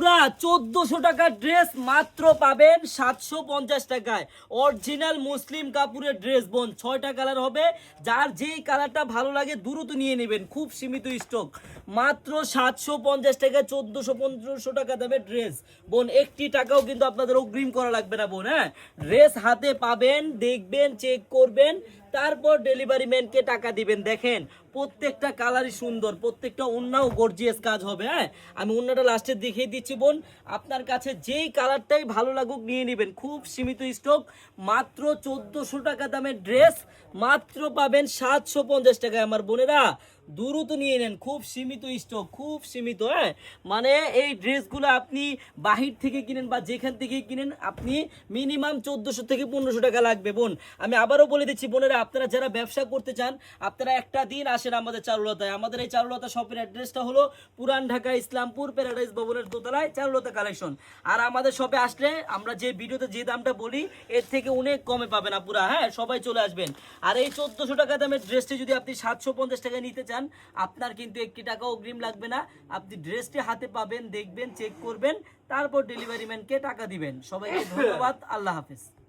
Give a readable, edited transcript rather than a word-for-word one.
আপুরা 1400 টাকার ড্রেস মাত্র পাবেন 750 টাকায়। অরিজিনাল মুসলিম কাপড়ের ড্রেস বোন, 6টা কালার হবে, যার যেই কালারটা ভালো লাগে দ্রুত নিয়ে নেবেন, খুব সীমিত স্টক। মাত্র 750 টাকায় 1400-1500 টাকা দামে ড্রেস বোন, একটি টাকাও কিন্তু আপনাদের অগ্রিম করা লাগবে না বোন। হ্যাঁ, ড্রেস হাতে পাবেন, দেখবেন, চেক করবেন, তারপর ডেলিভারি ম্যানকে টাকা দিবেন। দেখেন প্রত্যেকটা কালারই সুন্দর, প্রত্যেকটা ওন্নাও গর্জিয়াস কাজ হবে। হ্যাঁ, আমি ওন্নাটা লাস্টে দেখিয়ে দিচ্ছি বোন, আপনার কাছে যেই কালারটাই ভালো লাগুক নিয়ে নেবেন, খুব সীমিত স্টক। মাত্র 1400 টাকা দামের ড্রেস মাত্র পাবেন 750 টাকায়। আমার বোনেরা দ্রুত নিয়ে নেন, খুব সীমিত স্টক, খুব সীমিত। হ্যাঁ, মানে এই ড্রেসগুলো আপনি বাহির থেকে কিনেন বা যেখান থেকে কিনেন, আপনি মিনিমাম 1400 থেকে 1500 টাকা লাগবে বোন। আমি আবারও বলে দিচ্ছি বোনেরা, আপনারা যারা ব্যবসা করতে চান, আপনারা একটা দিন আসেন আমাদের চারুলতায়। আমাদের এই চারুলতা শপের অ্যাড্রেসটা হলো পুরান ঢাকা ইসলামপুর প্যারাডাইস ভবনের দোতলায় চারুলতা কালেকশন। আর আমাদের শপে আসলে আমরা যে ভিডিওতে যে দামটা বলি এর থেকে অনেক কমে পাবেন আপুরা। হ্যাঁ, সবাই চলে আসবেন। আর এই 1400 টাকা দামের ড্রেসটি যদি আপনি 750 টাকায় নিতে চান, আপনার কিন্তু একটি টাকা অগ্রিম লাগবে না। আপনি ড্রেসটি হাতে পাবেন, দেখবেন, চেক করবেন, তারপর ডেলিভারি ম্যানকে টাকা দিবেন। সবাইকে ধন্যবাদ, আল্লাহ হাফেজ।